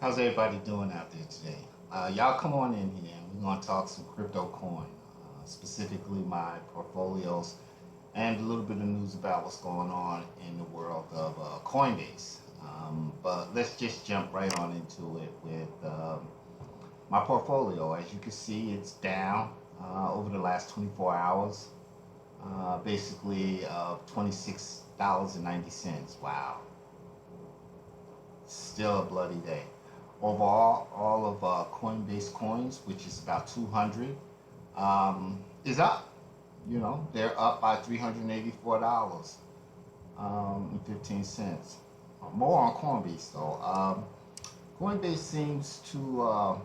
How's everybody doing out there today? Y'all come on in here and we're going to talk some crypto coin, specifically my portfolios and a little bit of news about what's going on in the world of Coinbase. But let's just jump right on into it with my portfolio. As you can see, it's down over the last 24 hours, basically $26.90. Wow, still a bloody day. Overall, all of Coinbase coins, which is about 200, is up. You know, they're up by $384 and 15 cents. More on Coinbase though. Coinbase seems to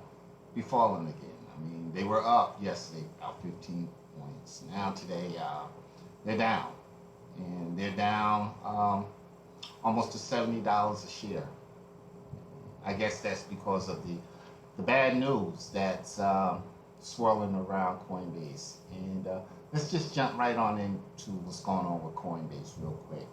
be falling again. I mean, they were up yesterday about 15 points. Now today, they're down, and they're down almost to $70 a share. I guess that's because of the bad news that's swirling around Coinbase. And let's just jump right on into what's going on with Coinbase real quick.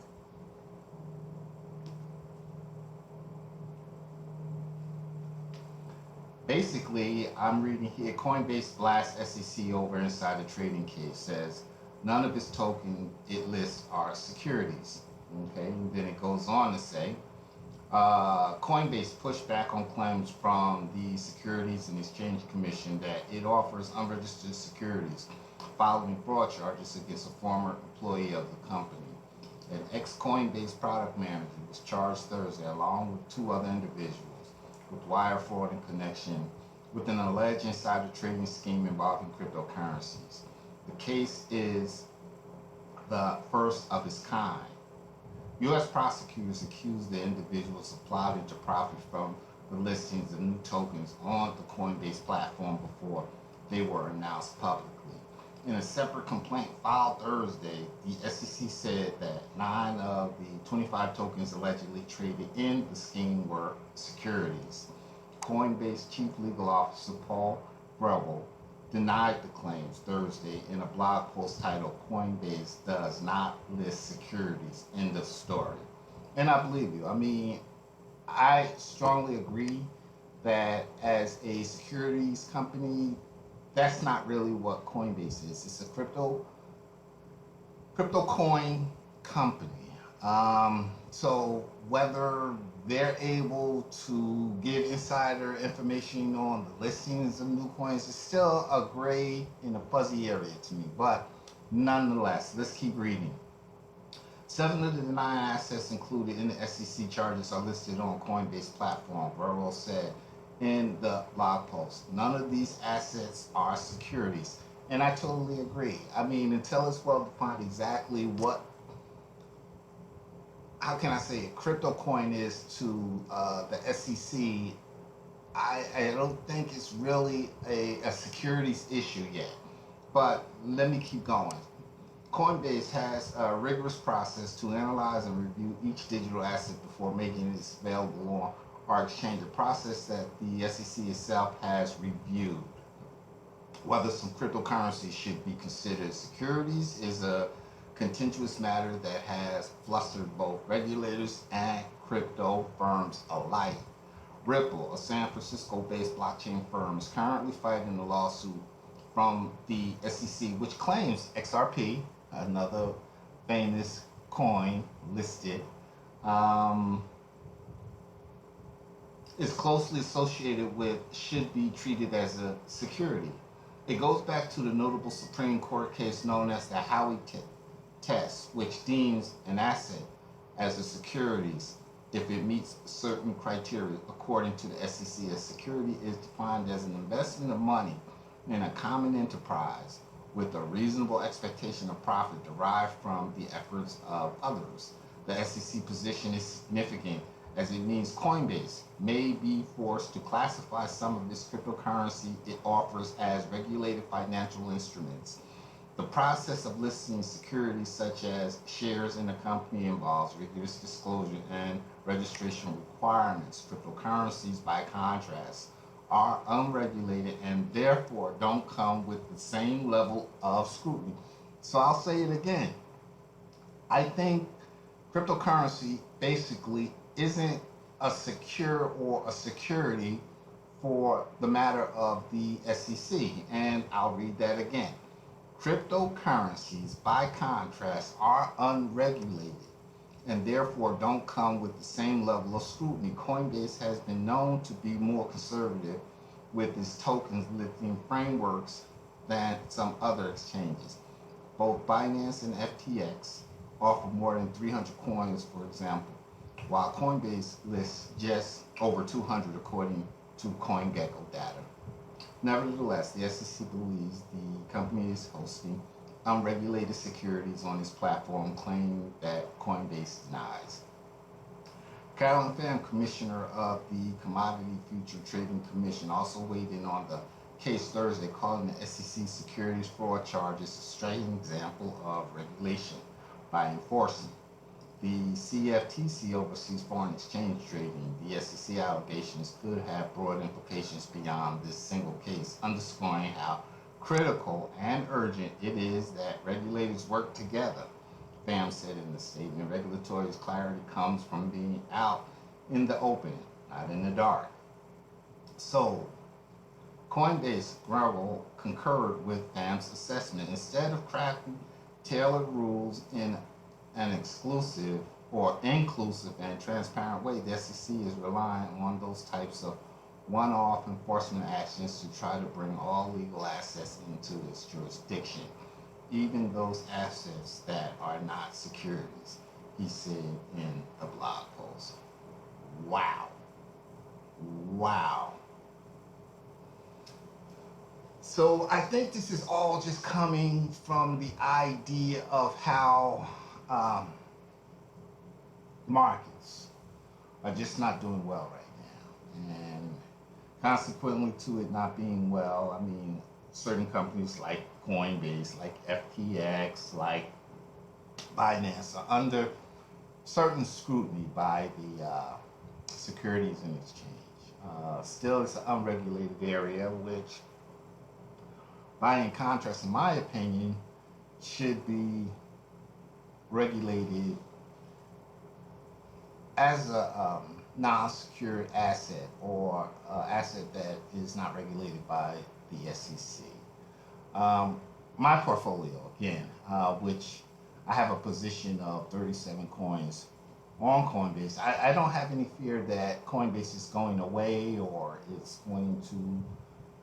Basically, I'm reading here Coinbase blasts SEC over insider trading case, says none of its tokens it lists are securities. Okay, and then it goes on to say Coinbase pushed back on claims from the Securities and Exchange Commission that it offers unregistered securities following fraud charges against a former employee of the company. An ex-Coinbase product manager was charged Thursday along with two other individuals with wire fraud in connection with an alleged insider trading scheme involving cryptocurrencies. The case is the first of its kind. U.S. prosecutors accused the individuals of plotting to profit from the listings of new tokens on the Coinbase platform before they were announced publicly. In a separate complaint filed Thursday, the SEC said that 9 of the 25 tokens allegedly traded in the scheme were securities. Coinbase Chief Legal Officer Paul Grewal denied the claims Thursday in a blog post titled Coinbase Does Not List Securities in the Story. And I believe you. I mean, I strongly agree that as a securities company, that's not really what Coinbase is. It's a crypto coin company. So whether they're able to give insider information on the listings of new coins is still a gray and a fuzzy area to me. But nonetheless, let's keep reading. 7 of the 9 assets included in the SEC charges are listed on Coinbase platform, Burrow said in the blog post. None of these assets are securities. And I totally agree. I mean, until it's well defined exactly what, how can I say it, crypto coin is to the SEC, I don't think it's really a securities issue yet. But let me keep going. Coinbase has a rigorous process to analyze and review each digital asset before making it available on our exchange, a process that the SEC itself has reviewed. Whether some cryptocurrencies should be considered securities is a contentious matter that has flustered both regulators and crypto firms alike. Ripple, a San Francisco-based blockchain firm, is currently fighting a lawsuit from the SEC, which claims XRP, another famous coin listed, is closely associated with, should be treated as a security. It goes back to the notable Supreme Court case known as the Howey test, which deems an asset as a securities if it meets certain criteria. According to the SEC, a security is defined as an investment of money in a common enterprise with a reasonable expectation of profit derived from the efforts of others. The SEC position is significant as it means Coinbase may be forced to classify some of its cryptocurrency it offers as regulated financial instruments. The process of listing securities such as shares in a company involves rigorous disclosure and registration requirements. Cryptocurrencies, by contrast, are unregulated and therefore don't come with the same level of scrutiny. So I'll say it again. I think cryptocurrency basically isn't a secure or a security for the matter of the SEC. And I'll read that again. Cryptocurrencies, by contrast, are unregulated and therefore don't come with the same level of scrutiny. Coinbase has been known to be more conservative with its tokens listing frameworks than some other exchanges. Both Binance and FTX offer more than 300 coins, for example, while Coinbase lists just over 200 according to CoinGecko data. Nevertheless, the SEC believes the company is hosting unregulated securities on its platform, claiming that Coinbase denies. Carolyn Pham, commissioner of the Commodity Future Trading Commission, also weighed in on the case Thursday, calling the SEC securities fraud charges a striking example of regulation by enforcing. The CFTC oversees foreign exchange trading. The SEC allegations could have broad implications beyond this single case, underscoring how critical and urgent it is that regulators work together. Pham said in the statement, regulatory clarity comes from being out in the open, not in the dark. So, Coinbase Gravel concurred with Pham's assessment. Instead of crafting tailored rules in an exclusive or inclusive and transparent way, the SEC is relying on those types of one-off enforcement actions to try to bring all legal assets into its jurisdiction, even those assets that are not securities, he said in a blog post. Wow. Wow. So I think this is all just coming from the idea of how markets are just not doing well right now. And consequently to it not being well, I mean, certain companies like Coinbase, like FTX, like Binance are under certain scrutiny by the Securities and Exchange. Still, it's an unregulated area, which, by in contrast, in my opinion, should be regulated as a non-secured asset or asset that is not regulated by the SEC. My portfolio, again, which I have a position of 37 coins on Coinbase. I don't have any fear that Coinbase is going away or it's going to,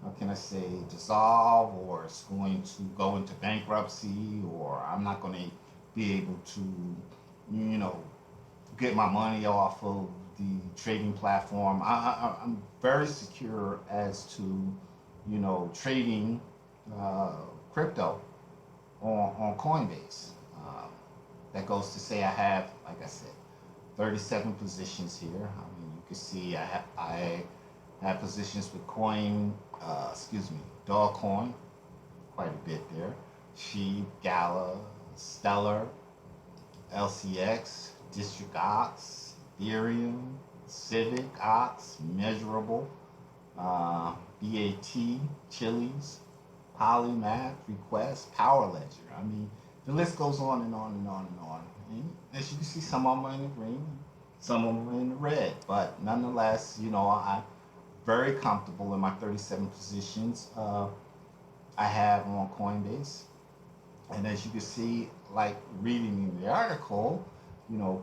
how can I say, dissolve, or it's going to go into bankruptcy, or I'm not going to be able to, you know, get my money off of the trading platform. I'm very secure as to, you know, trading crypto on Coinbase. That goes to say I have, like I said, 37 positions here. I mean, you can see I have positions with Dogecoin, quite a bit there. Sheep, Gala, Stellar, LCX, District Ox, Ethereum, Civic Ox, Measurable, BAT, Chili's, Polymath, Request, Power Ledger. I mean, the list goes on and on and on and on. And as you can see, some of them are in the green, some of them are in the red. But nonetheless, you know, I'm very comfortable in my 37 positions I have on Coinbase. And as you can see, like reading in the article, you know,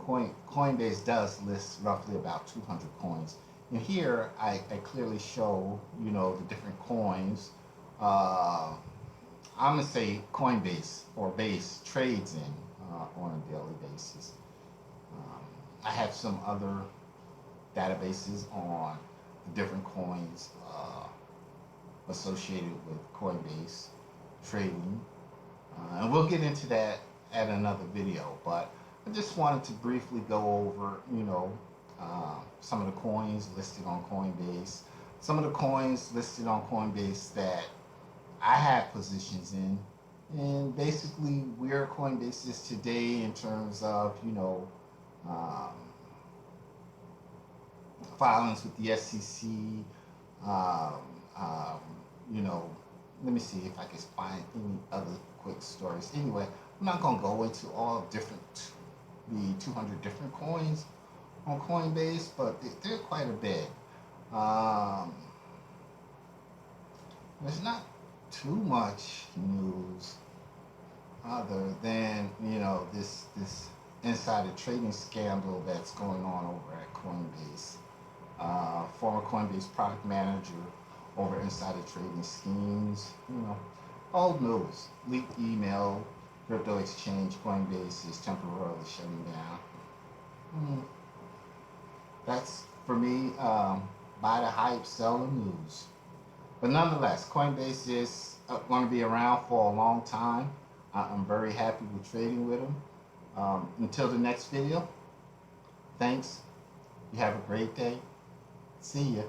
Coinbase does list roughly about 200 coins. And here I clearly show, you know, the different coins. I'm going to say Coinbase or Base trades in on a daily basis. I have some other databases on the different coins associated with Coinbase trading. And we'll get into that at another video, but I just wanted to briefly go over, you know, some of the coins listed on Coinbase, some of the coins listed on Coinbase that I have positions in, and basically where Coinbase is today in terms of, you know, filings with the SEC, you know, let me see if I can find any other quick stories. Anyway, I'm not going to go into all different, the 200 different coins on Coinbase, but they're quite a bit. Um, there's not too much news other than this insider trading scandal that's going on over at Coinbase. Former Coinbase product manager over insider trading schemes. Old news. Leaked email. Crypto exchange Coinbase is temporarily shutting down. Hmm, That's for me. Buy the hype, sell the news. But nonetheless, Coinbase is going to be around for a long time. I'm very happy with trading with them. Until the next video, thanks. You have a great day. See ya.